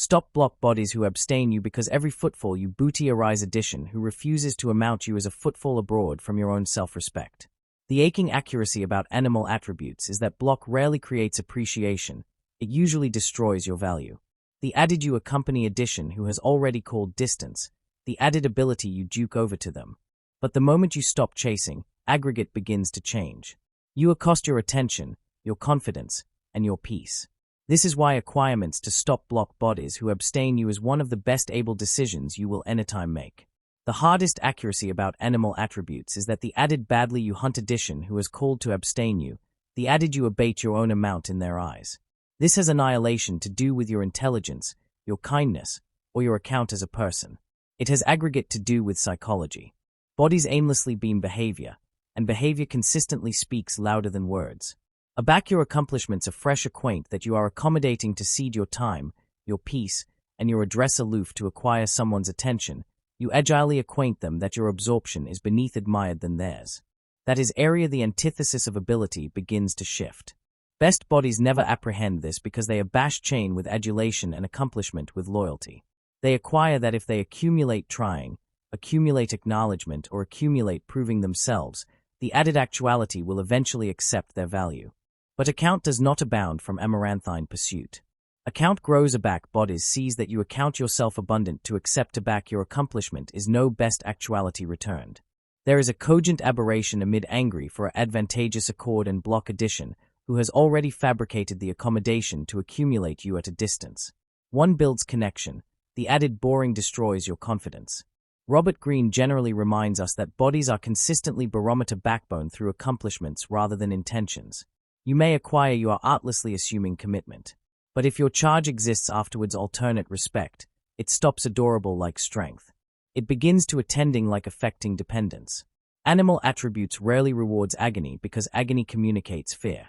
Stop block bodies who abstain you because every footfall you booty arise addition who refuses to amount you as a footfall abroad from your own self-respect. The aching accuracy about animal attributes is that block rarely creates appreciation, it usually destroys your value. The added you accompany addition who has already called distance, the added ability you duke over to them. But the moment you stop chasing, aggregate begins to change. You accost your attention, your confidence, and your peace. This is why acquirements to stop block bodies who abstain you is one of the best able decisions you will anytime make. The hardest accuracy about animal attributes is that the added badly you hunt addition who is called to abstain you, the added you abate your own amount in their eyes. This has annihilation to do with your intelligence, your kindness, or your account as a person. It has aggregate to do with psychology. Bodies aimlessly beam behavior, and behavior consistently speaks louder than words. Aback your accomplishments afresh acquaint that you are accommodating to cede your time, your peace, and your address aloof to acquire someone's attention, you agilely acquaint them that your absorption is beneath admired than theirs. That is area the antithesis of ability begins to shift. Best bodies never apprehend this because they abash chain with adulation and accomplishment with loyalty. They acquire that if they accumulate trying, accumulate acknowledgement, or accumulate proving themselves, the added actuality will eventually accept their value. But account does not abound from amaranthine pursuit. Account grows aback bodies sees that you account yourself abundant to accept aback your accomplishment is no best actuality returned. There is a cogent aberration amid angry for advantageous accord and block addition, who has already fabricated the accommodation to accumulate you at a distance. One builds connection, the added boring destroys your confidence. Robert Greene generally reminds us that bodies are consistently barometer backbone through accomplishments rather than intentions. You may acquire you are artlessly assuming commitment. But if your charge exists afterwards alternate respect, it stops adorable like strength. It begins to attending like affecting dependence. Animal attributes rarely rewards agony because agony communicates fear.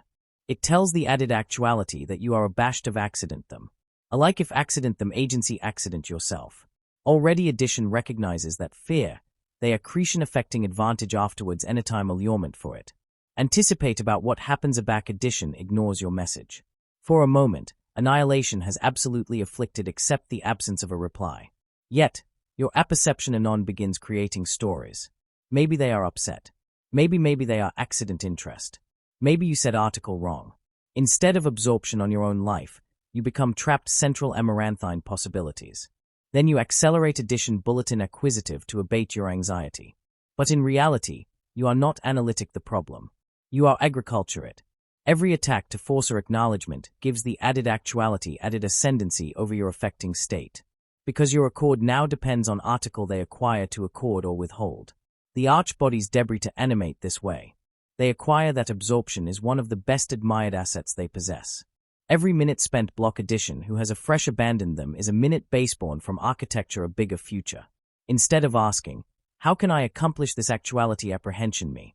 It tells the added actuality that you are abashed of accident them. Alike if accident them agency accident yourself. Already addition recognizes that fear, they accretion affecting advantage afterwards anytime allurement for it. Anticipate about what happens aback addition ignores your message. For a moment, annihilation has absolutely afflicted except the absence of a reply. Yet, your apperception anon begins creating stories. Maybe they are upset. Maybe they are accident interest. Maybe you said article wrong. Instead of absorption on your own life, you become trapped central amaranthine possibilities. Then you accelerate addition bulletin acquisitive to abate your anxiety. But in reality, you are not analytic the problem. You are agriculturate. Every attack to force or acknowledgement gives the added actuality added ascendancy over your affecting state. Because your accord now depends on article they acquire to accord or withhold. The arch-body's debris to animate this way. They acquire that absorption is one of the best admired assets they possess. Every minute spent block addition who has a fresh abandoned them is a minute baseborn from architecture a bigger future. Instead of asking, how can I accomplish this actuality apprehension me?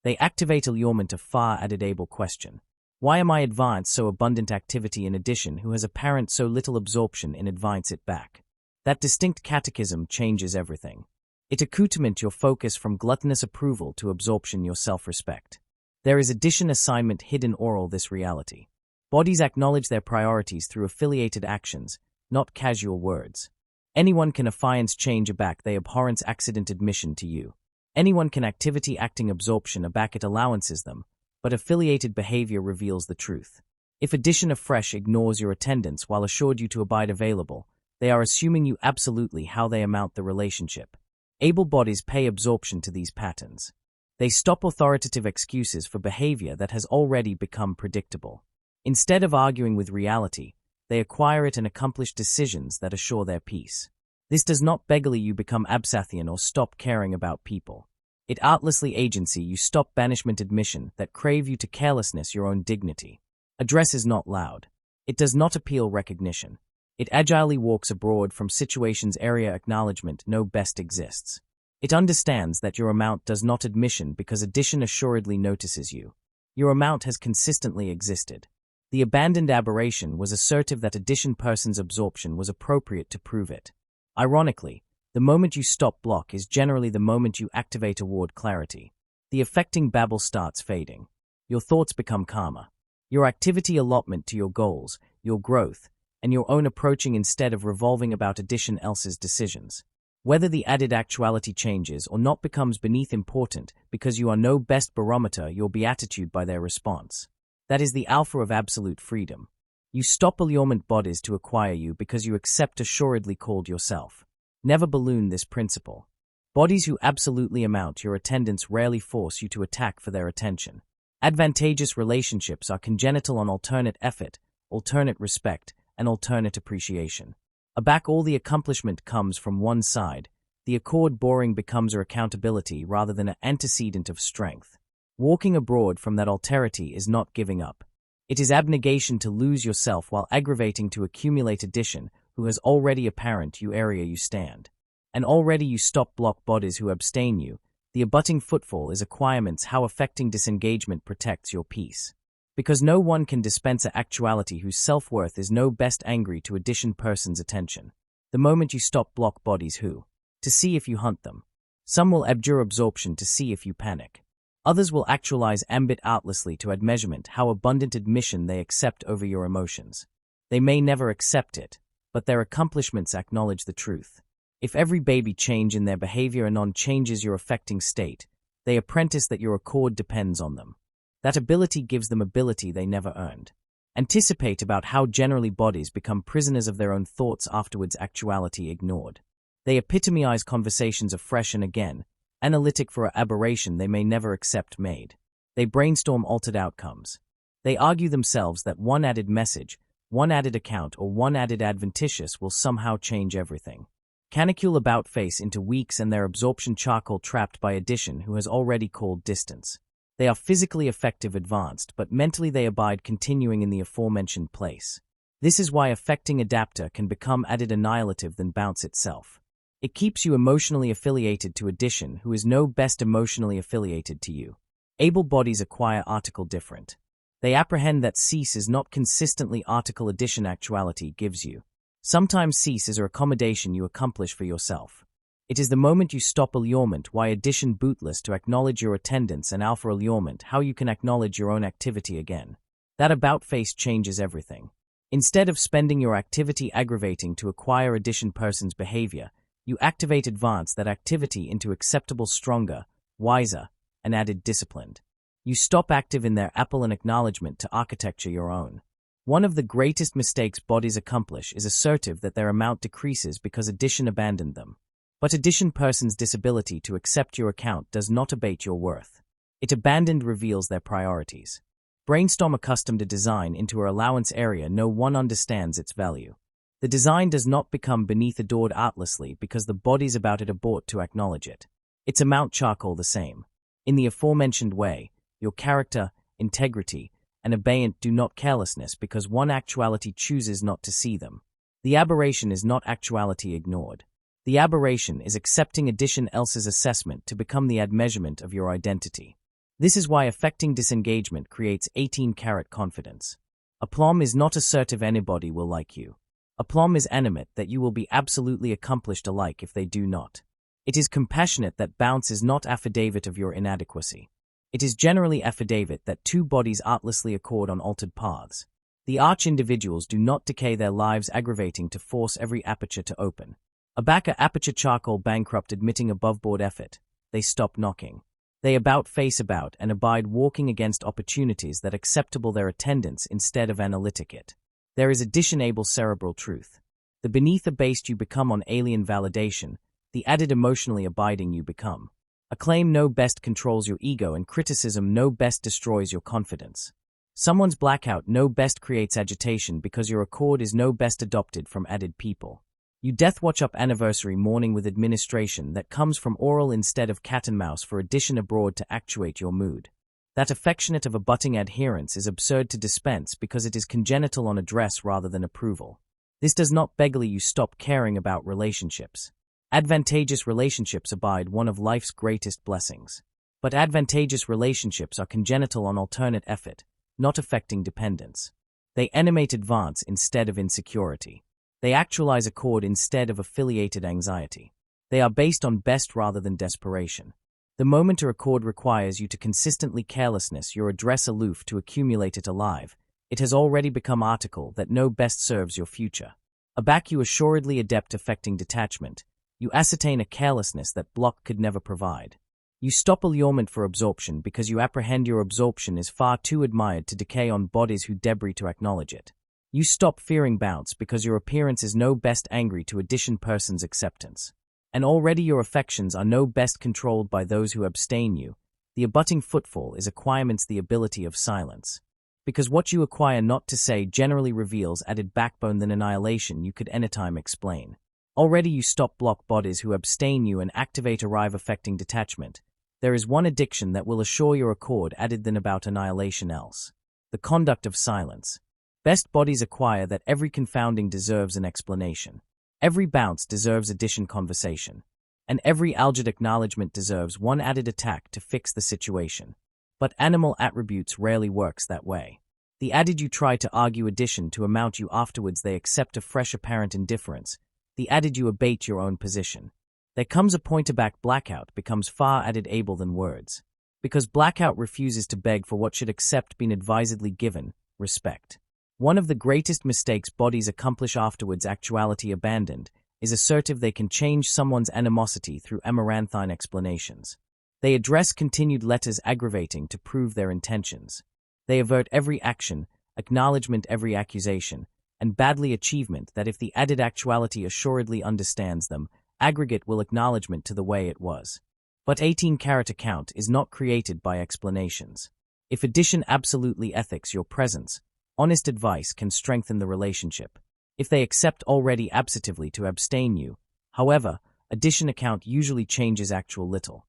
They activate allurement a far added able question. Why am I advance so abundant activity in addition who has apparent so little absorption in advance it back? That distinct catechism changes everything. It accoutrement your focus from gluttonous approval to absorption your self-respect. There is addition assignment hidden oral this reality. Bodies acknowledge their priorities through affiliated actions, not casual words. Anyone can affiance change aback they abhorrence accident admission to you. Anyone can activity acting absorption aback it allowances them, but affiliated behavior reveals the truth. If addition afresh ignores your attendance while assured you to abide available, they are assuming you absolutely how they amount the relationship. Able bodies pay absorption to these patterns. They stop authoritative excuses for behavior that has already become predictable. Instead of arguing with reality, they acquire it and accomplish decisions that assure their peace. This does not beggarly you become absathian or stop caring about people. It artlessly agency you stop banishment admission that crave you to carelessness your own dignity. Address is not loud. It does not appeal recognition. It agilely walks abroad from situations area acknowledgement no best exists. It understands that your amount does not admission because addition assuredly notices you. Your amount has consistently existed. The abandoned aberration was assertive that addition person's absorption was appropriate to prove it. Ironically, the moment you stop block is generally the moment you activate award clarity. The affecting babble starts fading. Your thoughts become calmer. Your activity allotment to your goals, your growth, and your own approaching instead of revolving about addition else's decisions. Whether the added actuality changes or not becomes beneath important because you are no best barometer your beatitude by their response. That is the alpha of absolute freedom. You stop allurement bodies to acquire you because you accept assuredly called yourself. Never balloon this principle. Bodies who absolutely amount your attendance rarely force you to attack for their attention. Advantageous relationships are congenital on alternate effort, alternate respect, and alternate appreciation. Aback all the accomplishment comes from one side, the accord boring becomes a accountability rather than an antecedent of strength. Walking abroad from that alterity is not giving up. It is abnegation to lose yourself while aggravating to accumulate addition who has already apparent you area you stand. And already you stop block bodies who abstain you. The abutting footfall is acquirements how affecting disengagement protects your peace. Because no one can dispense a actuality whose self-worth is no best angry to addition person's attention. The moment you stop block bodies who, to see if you hunt them. Some will abjure absorption to see if you panic. Others will actualize ambit outlessly to add measurement how abundant admission they accept over your emotions. They may never accept it, but their accomplishments acknowledge the truth. If every baby change in their behavior anon changes your affecting state, they apprentice that your accord depends on them. That ability gives them ability they never earned. Anticipate about how generally bodies become prisoners of their own thoughts afterwards actuality ignored. They epitomize conversations afresh and again, analytic for an aberration they may never accept made. They brainstorm altered outcomes. They argue themselves that one added message, one added account or one added adventitious will somehow change everything. Canicule about face into weeks and their absorption charcoal trapped by addition who has already called distance. They are physically effective advanced, but mentally they abide continuing in the aforementioned place. This is why affecting adapter can become added annihilative than bounce itself. It keeps you emotionally affiliated to addition who is no best emotionally affiliated to you. Able bodies acquire article different. They apprehend that cease is not consistently article addition actuality gives you. Sometimes cease is a accommodation you accomplish for yourself. It is the moment you stop allurement why addition bootless to acknowledge your attendance and alpha allurement how you can acknowledge your own activity again. That about face changes everything. Instead of spending your activity aggravating to acquire addition person's behavior, you activate advance that activity into acceptable stronger, wiser, and added disciplined. You stop active in their apple and acknowledgement to architecture your own. One of the greatest mistakes bodies accomplish is assertive that their amount decreases because addition abandoned them. But addition person's disability to accept your account does not abate your worth. It abandoned reveals their priorities. Brainstorm accustomed to design into her allowance area no one understands its value. The design does not become beneath adored artlessly because the bodies about it abort to acknowledge it. Its amount charcoal the same. In the aforementioned way, your character, integrity, and abeyant do not carelessness because one actuality chooses not to see them. The aberration is not actuality ignored. The aberration is accepting addition else's assessment to become the admeasurement of your identity. This is why affecting disengagement creates 18-carat confidence. Aplomb is not assertive anybody will like you. Aplomb is animate that you will be absolutely accomplished alike if they do not. It is compassionate that bounce is not affidavit of your inadequacy. It is generally affidavit that two bodies artlessly accord on altered paths. The arch-individuals do not decay their lives aggravating to force every aperture to open. Abaca aperture charcoal bankrupt admitting above-board effort. They stop knocking. They about face about and abide walking against opportunities that acceptable their attendance instead of analytic it. There is addition-able cerebral truth. The beneath abased you become on alien validation, the added emotionally abiding you become. Acclaim no best controls your ego and criticism no best destroys your confidence. Someone's blackout no best creates agitation because your accord is no best adopted from added people. You death watch up anniversary morning with administration that comes from oral instead of cat and mouse for addition abroad to actuate your mood. That affectionate of abutting adherence is absurd to dispense because it is congenital on address rather than approval. This does not beggarly you stop caring about relationships. Advantageous relationships abide one of life's greatest blessings. But advantageous relationships are congenital on alternate effort, not affecting dependence. They animate advance instead of insecurity. They actualize accord instead of affiliated anxiety. They are based on best rather than desperation. The moment a accord requires you to consistently carelessness your address aloof to accumulate it alive, It has already become article that no best serves your future. Aback you assuredly adept affecting detachment. You ascertain a carelessness that block could never provide. You stop allurement for absorption because you apprehend your absorption is far too admired to decay on bodies who debris to acknowledge it. You stop fearing bounce because your appearance is no best angry to addition person's acceptance. And already your affections are no best controlled by those who abstain you. The abutting footfall is acquirements the ability of silence. Because what you acquire not to say generally reveals added backbone than annihilation you could anytime explain. Already you stop block bodies who abstain you and activate arrive affecting detachment. There is one addiction that will assure your accord added than about annihilation else. The conduct of silence. Best bodies acquire that every confounding deserves an explanation. Every bounce deserves addition conversation. And every algid acknowledgement deserves one added attack to fix the situation. But animal attributes rarely works that way. The added you try to argue addition to amount you afterwards they accept a fresh apparent indifference. The added you abate your own position. There comes a point a back blackout becomes far added able than words. Because blackout refuses to beg for what should accept been advisedly given, respect. One of the greatest mistakes bodies accomplish afterwards actuality abandoned is assertive they can change someone's animosity through amaranthine explanations. They address continued letters aggravating to prove their intentions. They avert every action, acknowledgement every accusation, and badly achievement that if the added actuality assuredly understands them, aggregate will acknowledgement to the way it was. But 18-carat account is not created by explanations. If addition absolutely ethics your presence, honest advice can strengthen the relationship. If they accept already absentively to abstain you, however, addition account usually changes actual little.